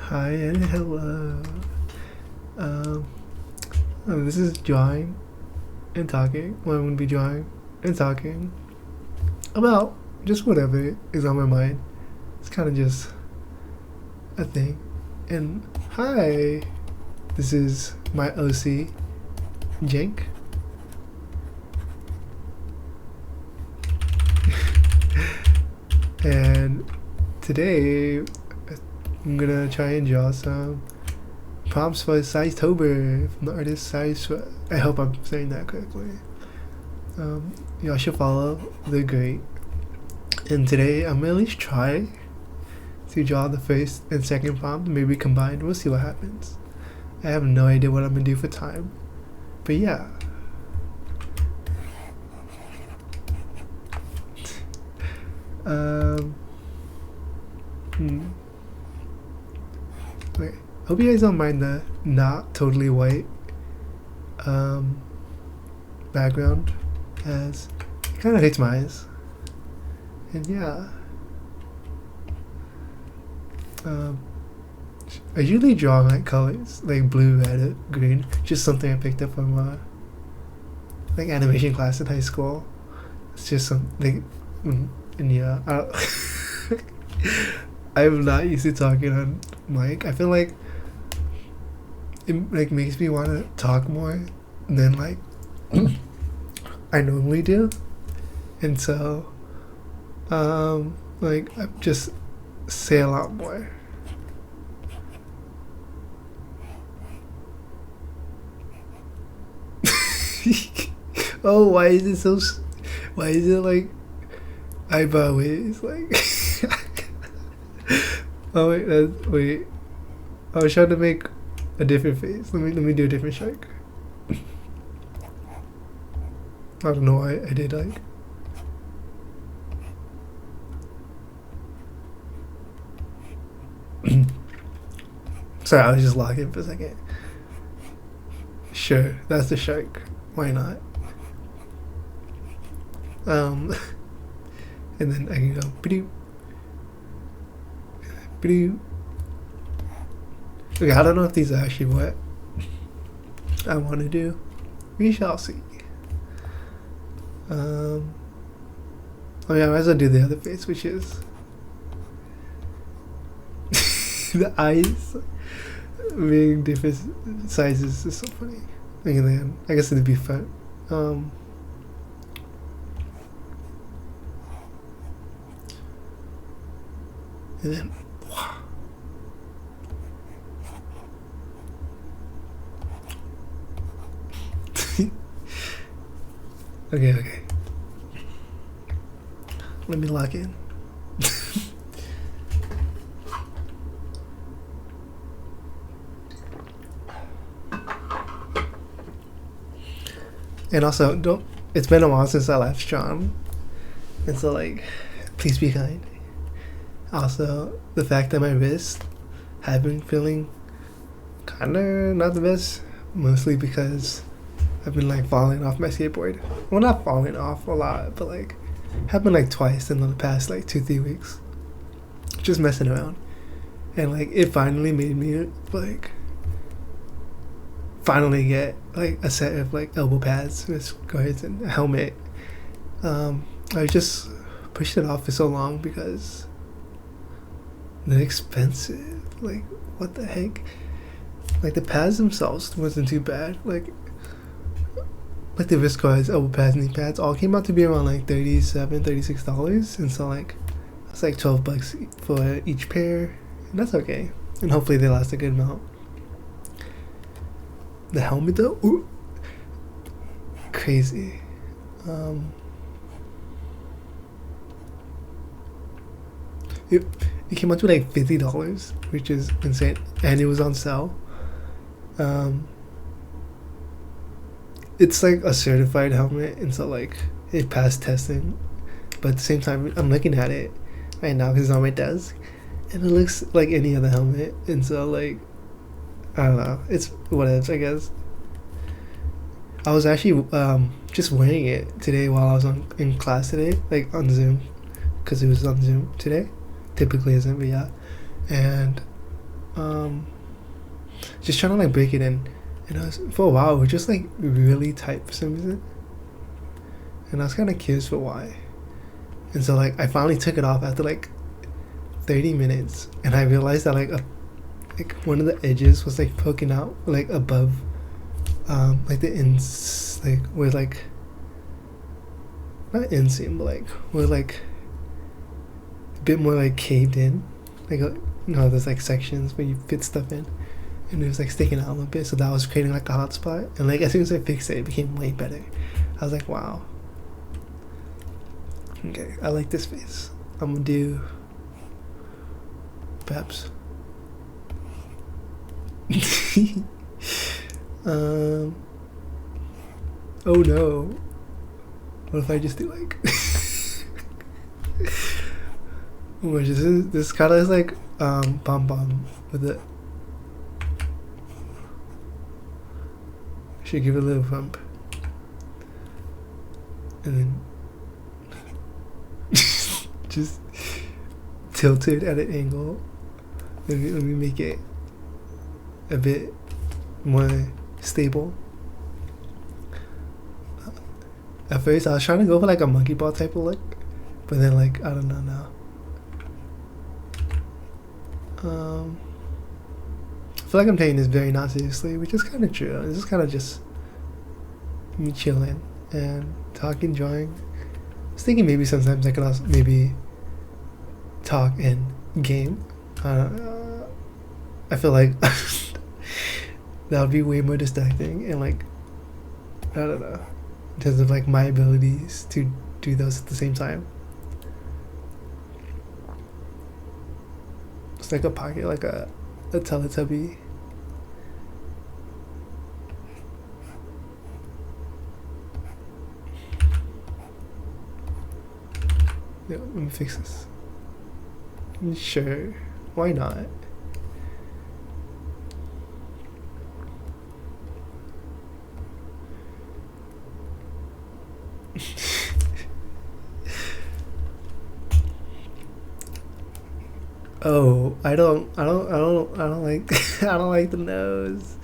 Hi and hello. Um, this is drawing and talking. Well, I'm gonna be drawing and talking about just whatever is on my mind. It's kind of just a thing. And hi, this is my OC, Jank. And today I'm gonna try and draw some prompts for Sighstober from the artist Sighstober. I hope I'm saying that correctly. Y'all should follow. They're great. And today I'm gonna at least try to draw the first and second prompt, maybe combined. We'll see what happens. I have no idea what I'm gonna do for time, but yeah. Okay. Hope you guys don't mind the not totally white background, as it kind of hurts my eyes. And yeah. I usually draw like colors, like blue, red, green. Just something I picked up from like animation class in high school. It's just something, and yeah, I'm not used to talking on mic. I feel like it like makes me want to talk more than like I normally do, and so like I just say a lot more. Oh, why is it so? Why is it like eyebrow waves? Like, oh wait, wait. I was trying to make a different face. Let me do a different shark. I don't know why I did like. Sorry, I was just locking for a second. Sure, that's the shark. Why not? And then I can go pretty. Okay, I don't know if these are actually what I want to do. We shall see. Oh yeah, I might as well do the other face, which is the eyes being different sizes is so funny. And then I guess it'd be fun. And then wow. Okay. Let me lock in. And also, don't. It's been a while since I last drawn, and so like, please be kind. Also, the fact that my wrists have been feeling kinda not the best, mostly because I've been like falling off my skateboard. Well, not falling off a lot, but like happened like twice in the past like 2-3 weeks. Just messing around, and like it finally made me like finally get like a set of like elbow pads, wrist guards, and a helmet. I just pushed it off for so long because they're expensive. Like, what the heck? Like, the pads themselves wasn't too bad. Like the wrist guards, elbow pads, knee pads all came out to be around like $36. And so like it's like $12 for each pair, and that's okay. And hopefully they last a good amount. The helmet though, ooh, crazy. It came out to like $50, which is insane, and it was on sale. It's like a certified helmet, and so like it passed testing. But at the same time, I'm looking at it right now because it's on my desk, and it looks like any other helmet, and so like I don't know, it's whatever, I guess. I was actually just wearing it today while I was in class today, like on Zoom, because it was on Zoom today. Typically isn't, but yeah. And just trying to like break it in. And for a while, it was just like really tight for some reason. And I was kind of curious for why. And so like I finally took it off after like 30 minutes, and I realized that like one of the edges was like poking out like above, like the ins, like where like not inseam, but like where like a bit more like caved in, like there's like sections where you fit stuff in, and it was like sticking out a little bit, so that was creating like a hot spot. And like as soon as I fixed it, it became way better. I was like, wow, okay, I like this face. I'm gonna do perhaps oh no, what if I just do like which is this kind of is like bomb with it. Should give it a little bump, and then just tilt it at an angle. Let me make it a bit more stable. At first I was trying to go for like a monkey ball type of look, but then like I don't know now. I feel like I'm taking this very not seriously, which is kind of true. This is kind of just me chilling and talking, drawing. I was thinking maybe sometimes I could also maybe talk and game. I feel like that would be way more distracting, and like I don't know, in terms of like my abilities to do those at the same time. It's like a pocket, like a Teletubby. Yeah, let me fix this. Sure, why not? Oh, I don't like I don't like the nose.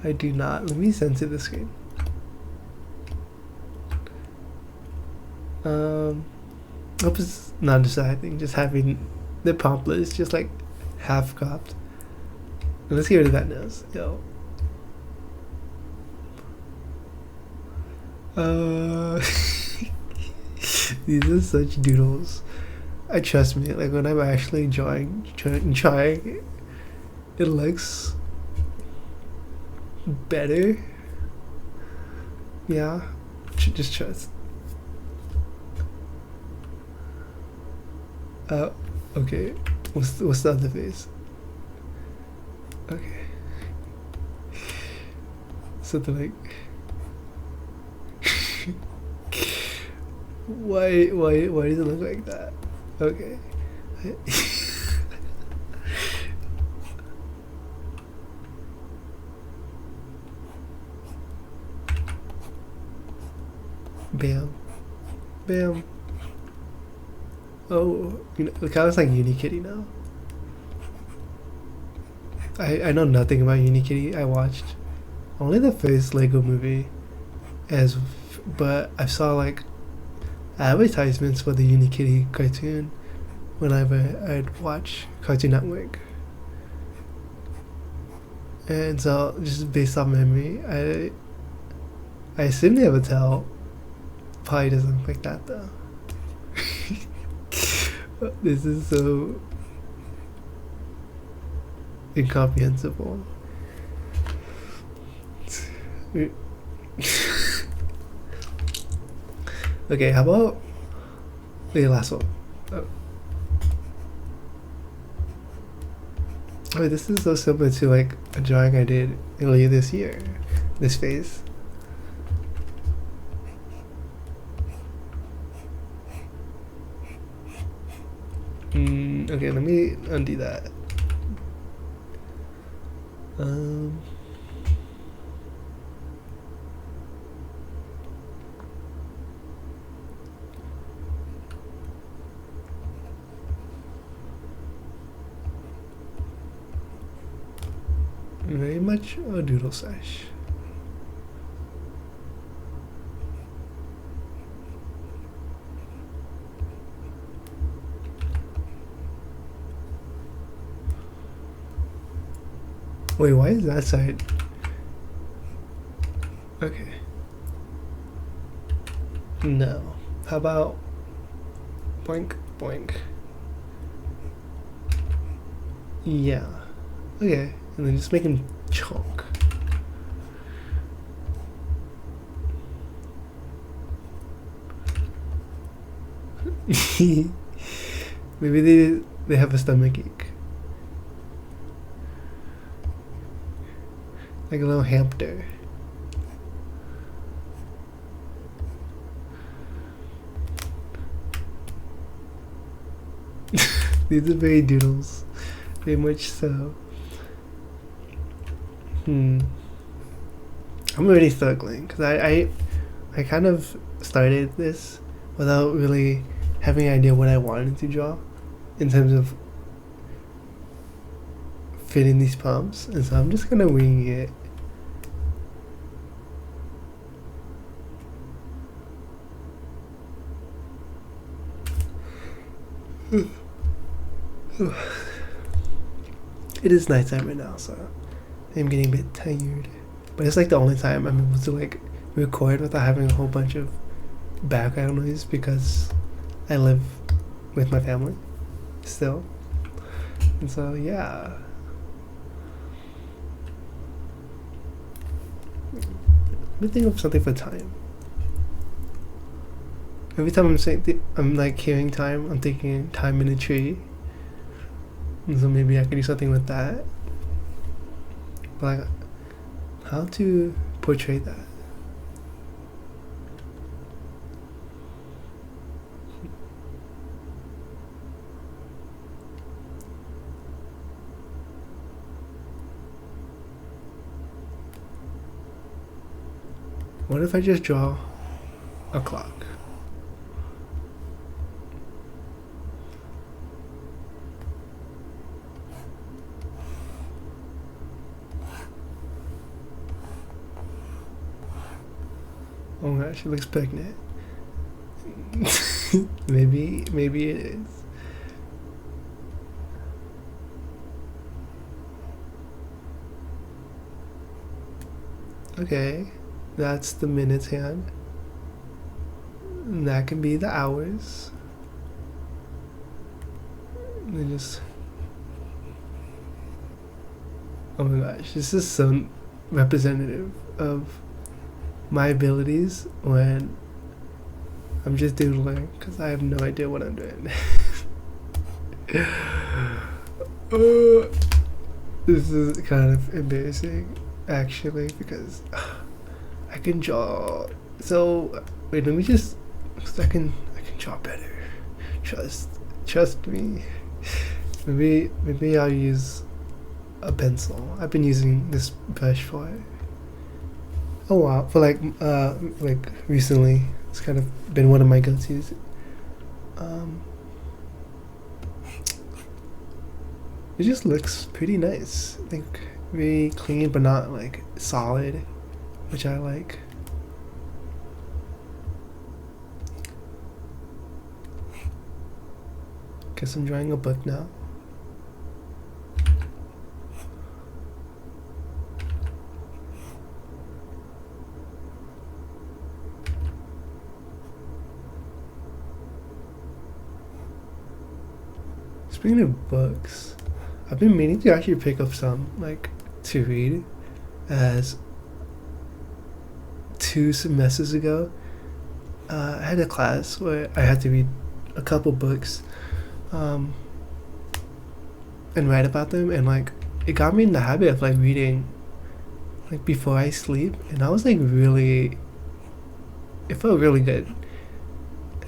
I do not. Let me censor the screen. Hope it's not distracting, just having the poplars just like half cropped. Let's get rid of that nose. Yo. These are such doodles. I trust me, like when I'm actually trying, it looks better. Yeah, just trust. Okay. What's the other face? Okay. Something like. Why does it look like that? Okay. Bam. Bam. Oh, look how it's like Unikitty now. I know nothing about Unikitty. I watched only the first Lego movie, but I saw like advertisements for the Unikitty cartoon whenever I'd watch Cartoon Network. And so, just based off memory, I assume they have a tail. Probably doesn't look like that though. This is so incomprehensible. Okay, how about the last one? Oh, this is so similar to like a drawing I did earlier this year. This phase. Okay, let me undo that. Very much a doodle sesh. Wait, why is that side? Okay. No. How about boink, boink? Yeah. Okay. And then just make him chunk. Maybe they have a stomach ache. Like a little hamster. These are very doodles. Very much so. I'm already struggling because I kind of started this without really having an idea what I wanted to draw in terms of fitting these prompts, and so I'm just gonna wing it. It is nighttime right now, so I'm getting a bit tired. But it's like the only time I'm able to like record without having a whole bunch of background noise because I live with my family still. And so yeah. Let me think of something for time. Every time I'm like hearing time, I'm thinking time in a tree. And so maybe I could do something with that. But like, how to portray that? What if I just draw a clock? Oh my gosh, she looks pregnant. maybe it is. Okay, that's the minutes hand. And that can be the hours. And then just... Oh my gosh, this is so representative of my abilities when I'm just doodling because I have no idea what I'm doing. This is kind of embarrassing actually because I can draw. So wait, let me just. I can draw better. Trust me. Maybe I'll use a pencil. I've been using this brush for a while, for like recently. It's kind of been one of my go-tos. It just looks pretty nice. I think very clean, but not like solid, which I like. Guess I'm drawing a book now. Speaking of books, I've been meaning to actually pick up some, like, to read, as 2 semesters ago, I had a class where I had to read a couple books, and write about them, and, like, it got me in the habit of, like, reading, like, before I sleep, and I was, like, really, it felt really good.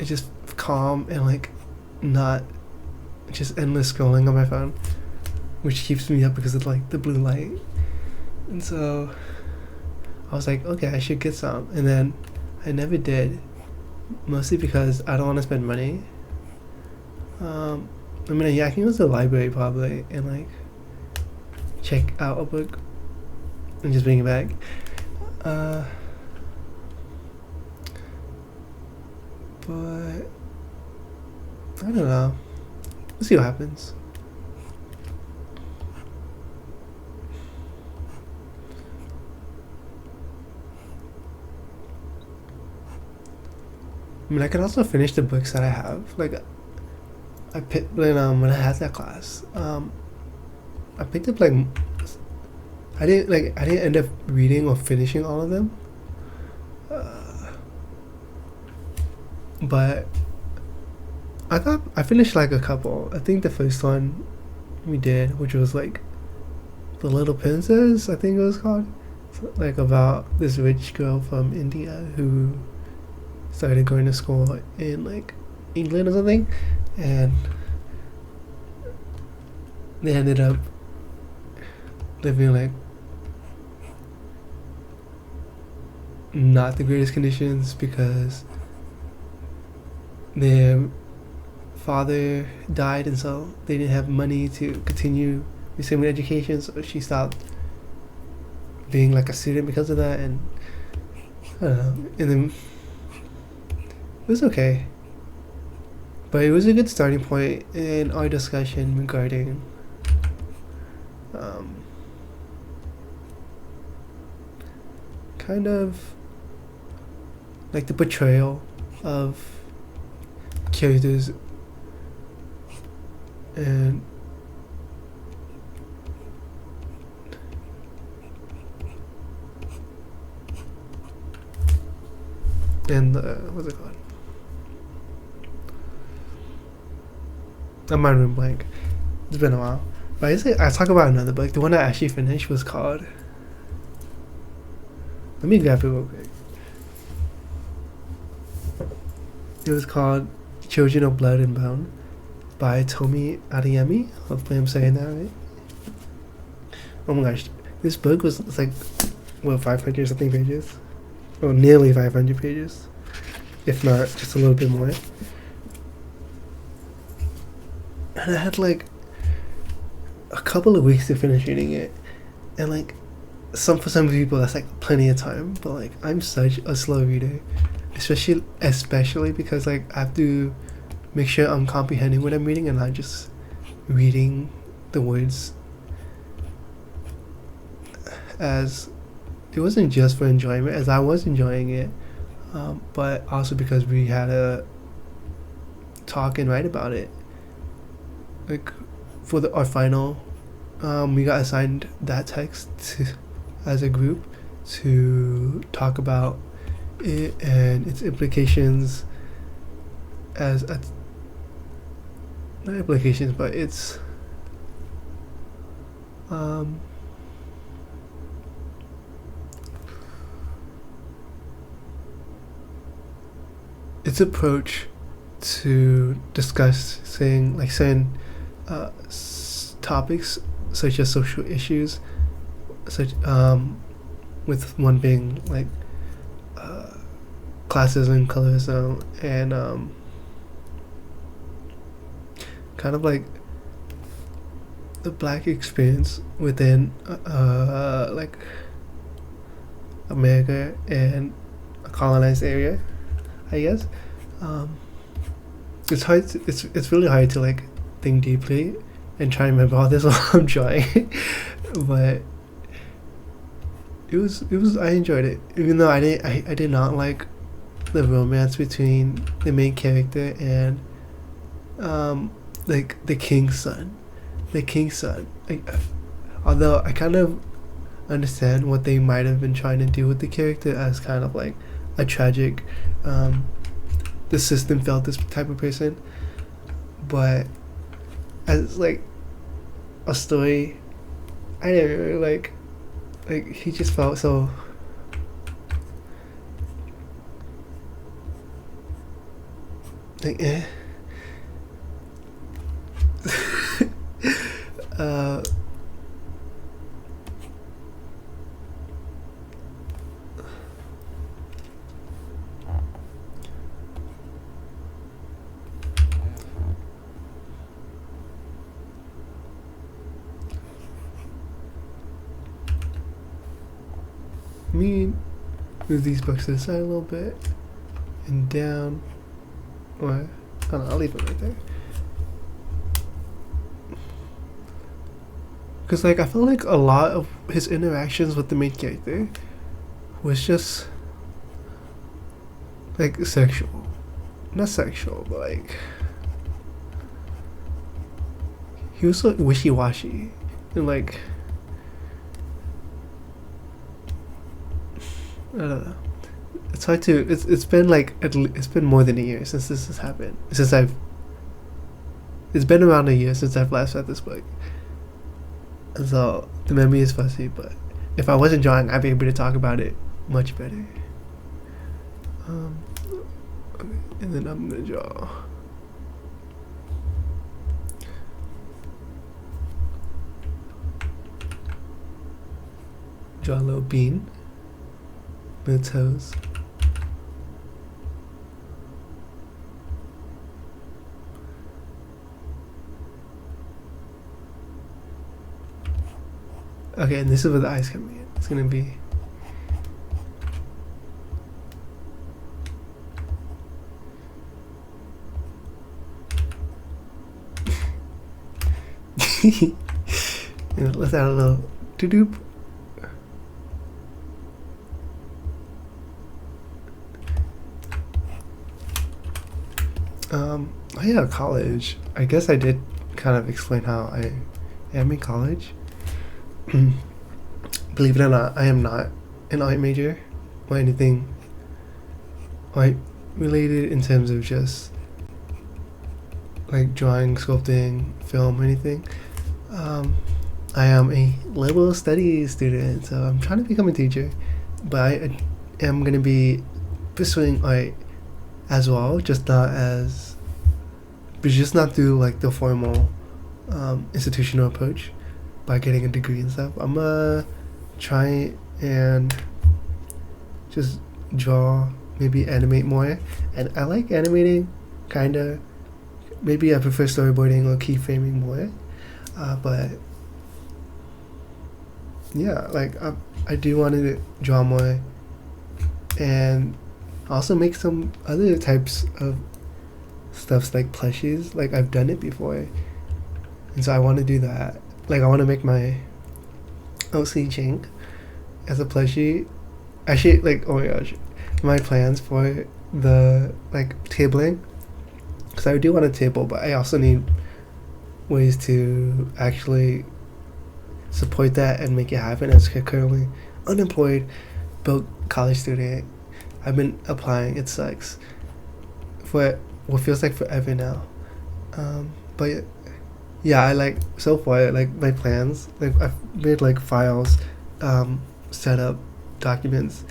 It just calm and, like, not just endless scrolling on my phone, which keeps me up because of like the blue light. And so I was like, okay, I should get some, and then I never did, mostly because I don't want to spend money. I mean, yeah, I can go to the library probably and like check out a book and just bring it back. Uh, but I don't know. We'll see what happens. I mean, I can also finish the books that I have. Like, I picked when I had that class. I picked up like I didn't end up reading or finishing all of them. But I finished like a couple. I think the first one we did, which was like The Little Princess, I think it was called. Like about this rich girl from India who started going to school in like England or something, and they ended up living like not the greatest conditions because their father died, and so they didn't have money to continue receiving education, so she stopped being like a student because of that. And I don't know, and then it was okay, but it was a good starting point in our discussion regarding kind of like the portrayal of characters and what's it called? I might have been blank. It's been a while. But I talk about another book. The one I actually finished was called. Let me grab it real quick. It was called Children of Blood and Bone by Tomi Adeyemi. Hopefully I'm saying that right. Oh my gosh. This book was like, what, 500 something pages? Well, nearly 500 pages. If not, just a little bit more. And I had like a couple of weeks to finish reading it. And like, for some people that's like plenty of time. But like, I'm such a slow reader. Especially because like I have to make sure I'm comprehending what I'm reading and not just reading the words. As it wasn't just for enjoyment, as I was enjoying it, but also because we had to talk and write about it. Like for our final, we got assigned that text as a group to talk about it and its implications as not implications, but its approach to discussing like certain topics such as social issues, such with one being like classism, colorism, and kind of like the black experience within like America and a colonized area, I guess. It's hard. It's really hard to like think deeply and try and remember all this while I'm drawing, but it was. I enjoyed it, even though I did not like the romance between the main character and like the king's son. Although I kind of understand what they might have been trying to do with the character as kind of like a tragic the system felt this type of person, but as like a story I didn't really like he just felt so like Let me move these books to the side a little bit and down. Or, I don't know, I'll leave it right there. Because, like, I feel like a lot of his interactions with the main character was just, like, sexual. Not sexual, but, like, he was so wishy-washy. And, like, I don't know. It's hard to. It's been like it's been more than a year since this has happened. Since I've. It's been around a year since I've last read this book, and so the memory is fuzzy. But if I wasn't drawing, I'd be able to talk about it much better. Okay, and then I'm gonna draw a little bean. The toes. Okay, and this is where the eyes come in. It's gonna be let's add a little doop. Oh yeah, college. I guess I did kind of explain how I am in college. Believe it or not, I am not an art major or anything art related in terms of just like drawing, sculpting, film, anything. I am a liberal studies student, so I'm trying to become a teacher, but I am going to be pursuing art as well, just not through like the formal institutional approach by getting a degree and stuff. I'm gonna try and just draw, maybe animate more, and I like animating, kinda. Maybe I prefer storyboarding or keyframing more, but yeah, like I do want to draw more and also make some other types of stuffs like plushies. Like I've done it before, and so I want to do that. Like I want to make my OC Jink as a plushie. Actually, like, oh my gosh, my plans for the like tabling, because I do want a table, but I also need ways to actually support that and make it happen. As currently unemployed, broke college student, I've been applying. It sucks for what feels like forever now. But yeah, I like so far like my plans. Like I've made like files, set up documents,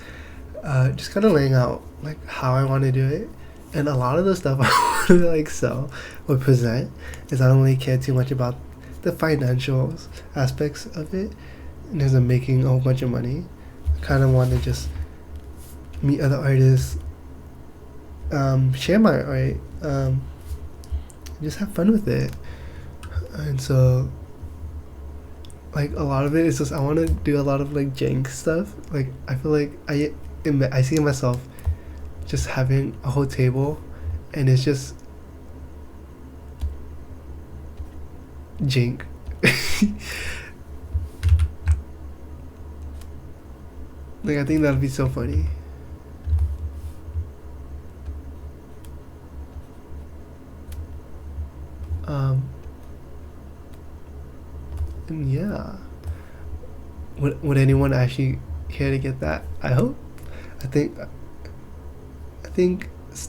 just kind of laying out like how I want to do it. And a lot of the stuff I want to like sell or present is I don't really care too much about the financial aspects of it in terms of making a whole bunch of money. I kind of want to just meet other artists, share my art, just have fun with it. And so like a lot of it is just I want to do a lot of like jank stuff. Like I feel like I see myself just having a whole table and it's just jank. Like I think that'd be so funny. And yeah, would anyone actually care to get that? I hope. I think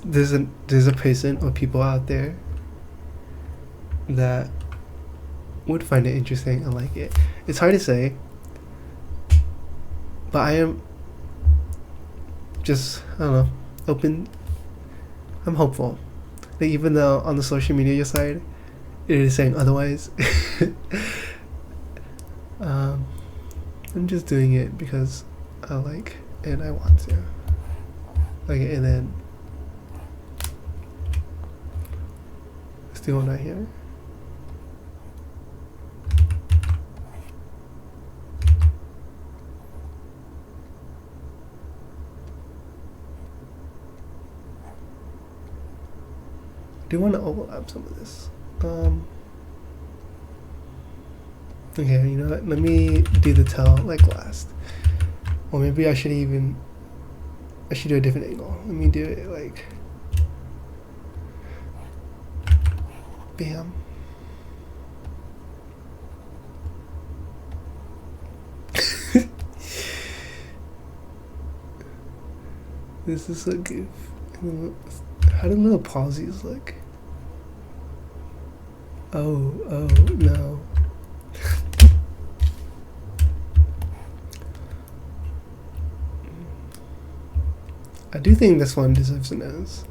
there's a person or people out there that would find it interesting and like it. It's hard to say, but I am just, I don't know, open. I'm hopeful. Like even though on the social media side it is saying otherwise. I'm just doing it because I like and I want to. Like, and then let's do one right here. do want to overlap some of this. Okay, you know what? Let me do the tail like last. Or maybe I should do a different angle. Let me do it like, bam. This is so goof. How do little pauses look? Oh no. I do think this one deserves a nose.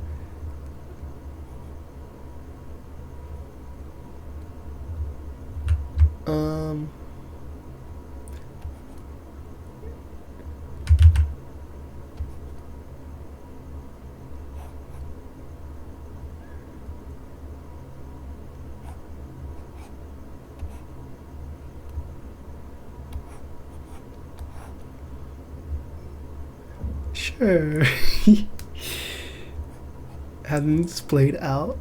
Sure. Have them splayed out.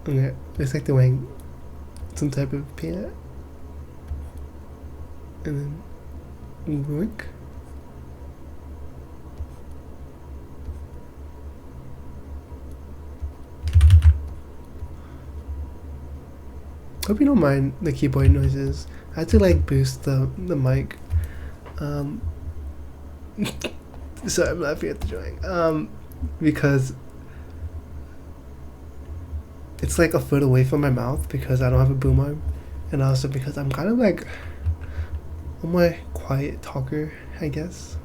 Okay, looks like they're wearing some type of pant. And then wink. Hope you don't mind the keyboard noises. I had to like boost the mic. Sorry, I'm laughing at the drawing. Because it's like a foot away from my mouth because I don't have a boom arm, and also because I'm kind of like, I'm a quiet talker, I guess.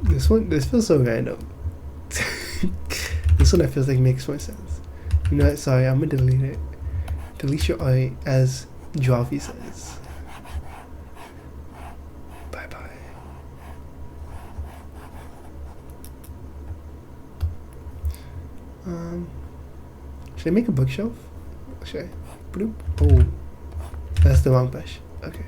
This feels so random. This one I feel like makes more sense. You know what? Sorry, I'm gonna delete it. Delete your eye, as Javi says. Bye bye. Should I make a bookshelf? Should I? Bloop. Oh, that's the wrong brush. Okay.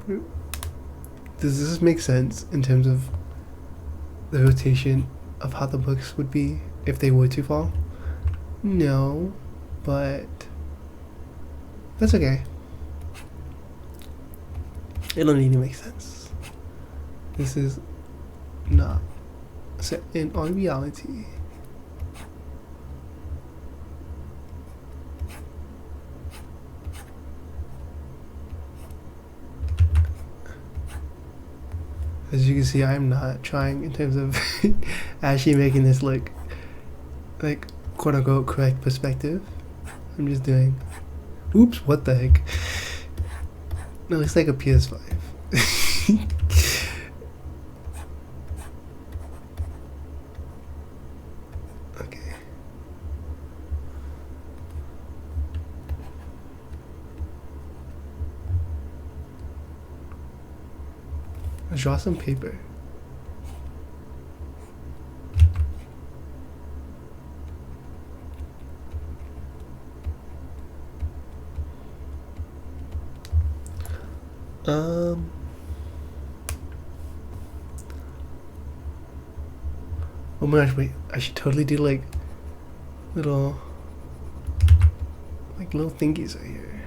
Bloop. Does this make sense in terms of the rotation of how the books would be if they were to fall? No, but that's okay. It don't need to make sense. This is not set in on reality. As you can see, I'm not trying in terms of actually making this look like quote unquote correct perspective. I'm just doing, oops, what the heck? No, it looks like a PS5. Okay. Let's draw some paper. Oh my gosh, wait, I should totally do like little thingies right here.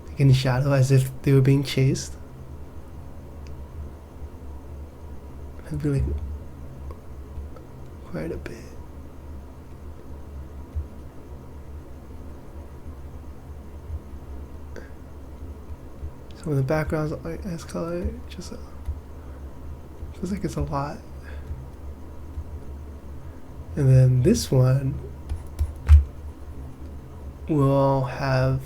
Like in the shadow, as if they were being chased. I'd be like quite a bit. Some of the backgrounds are as color, just feels like it's a lot. And then this one will have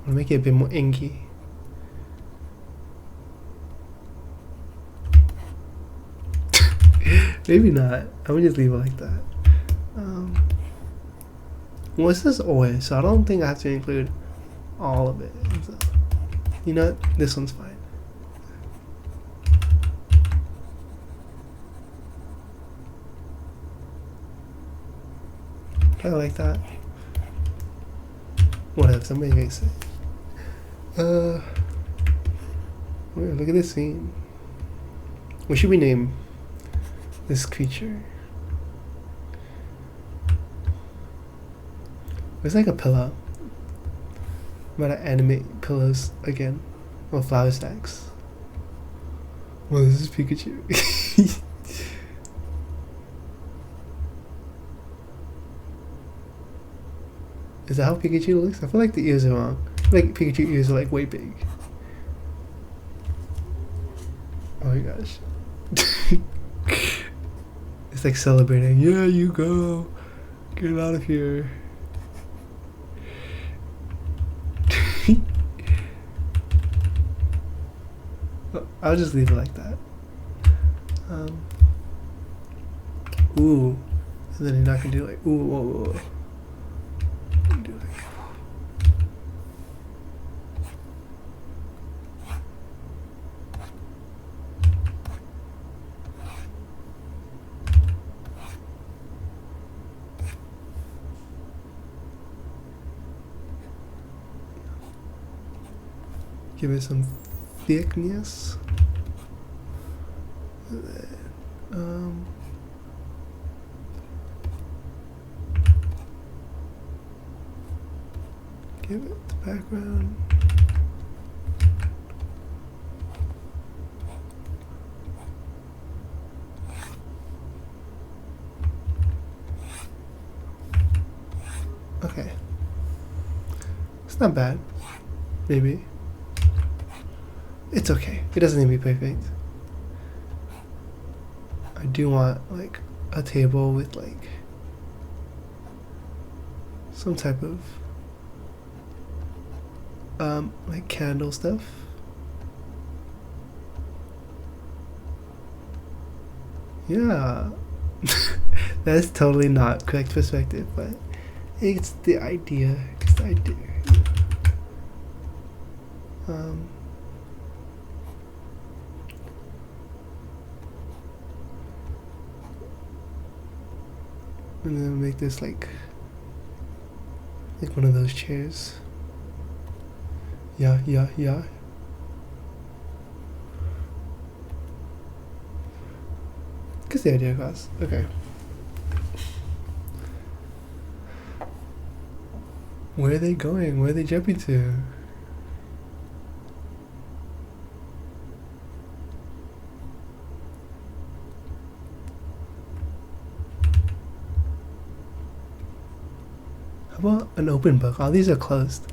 I'll make it a bit more inky. Maybe not. I'm gonna just leave it like that. Well, it says OS, so I don't think I have to include all of it. So, you know what? This one's fine. I like that. Whatever, somebody may say. Wait, look at this scene. What should we name this creature? It's like a pillow. I'm about to animate pillows again. Or flower stacks. Well, this is Pikachu. Is that how Pikachu looks? I feel like the ears are wrong. I feel like Pikachu ears are like way big. Oh my gosh. It's like celebrating. Yeah, you go. Get out of here. I'll just leave it like that. Ooh. And then you're not gonna do like, ooh, whoa, whoa, whoa. Do like, give it some thickness. Give it the background. Okay. It's not bad. Maybe. It's okay. It doesn't need to be perfect. I do want like a table with like some type of like candle stuff. Yeah. That's totally not correct perspective, but it's the idea. It's the idea. And then make this like one of those chairs. Yeah. Gets the idea across. Okay. Where are they going? Where are they jumping to? How about an open book? All these are closed.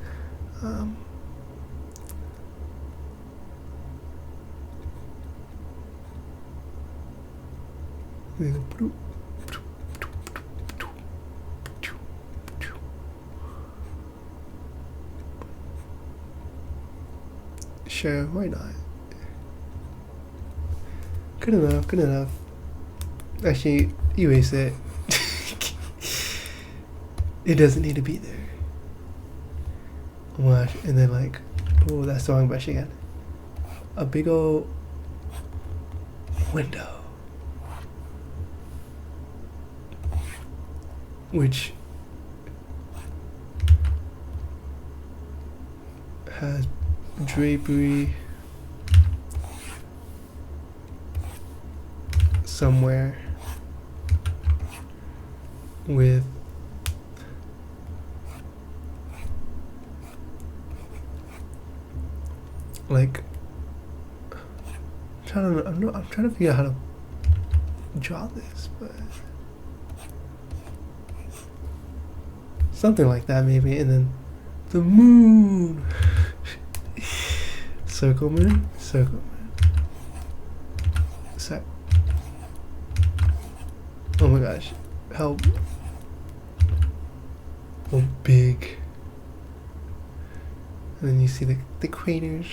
Sure, why not? Good enough, good enough. Actually, erase it. It doesn't need to be there. Watch, and then like, oh, that's the wrong brush again. A big old window. Which has drapery somewhere with like I'm trying to figure out how to draw this, but something like that maybe, and then the moon. Circle moon. Oh my gosh, help. Oh, big. And then you see the craters.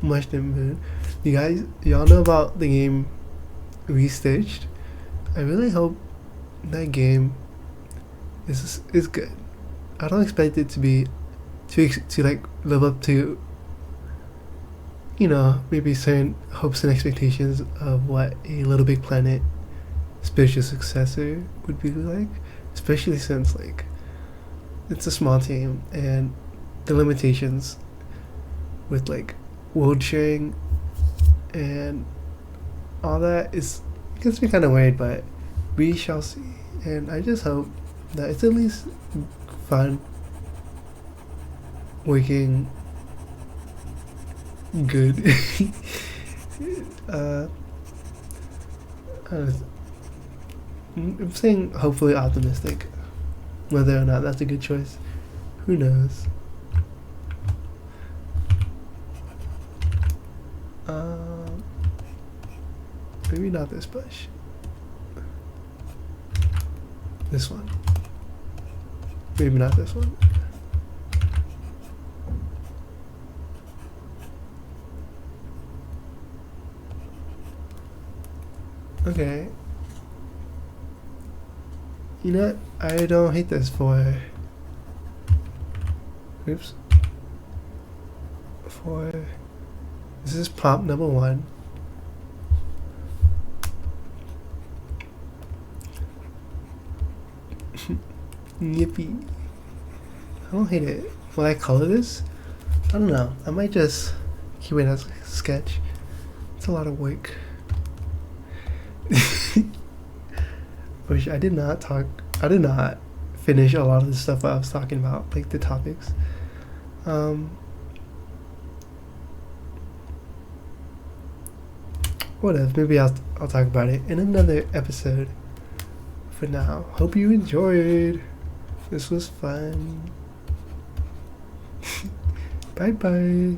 Mushroom moon. Y'all know about the game Restitched? I really hope that game is good. I don't expect it to be to like live up to, you know, maybe certain hopes and expectations of what a Little Big Planet spiritual successor would be like, especially since like it's a small team and the limitations with like world sharing and all that is gets me kind of worried, but we shall see. And I just hope that it's at least fun working good. uh, I'm saying hopefully optimistic. Whether or not that's a good choice, who knows? Maybe not this bush. This one. Maybe not this one. Okay. You know what? I don't hate this for... Oops. For... This is prompt number 1. Yippee. I don't hate it. Will I color this? I don't know. I might just keep it as a sketch. It's a lot of work. Which I did not finish a lot of the stuff I was talking about, like the topics. Whatever, maybe I'll talk about it in another episode. For now, hope you enjoyed. This was fun. Bye bye.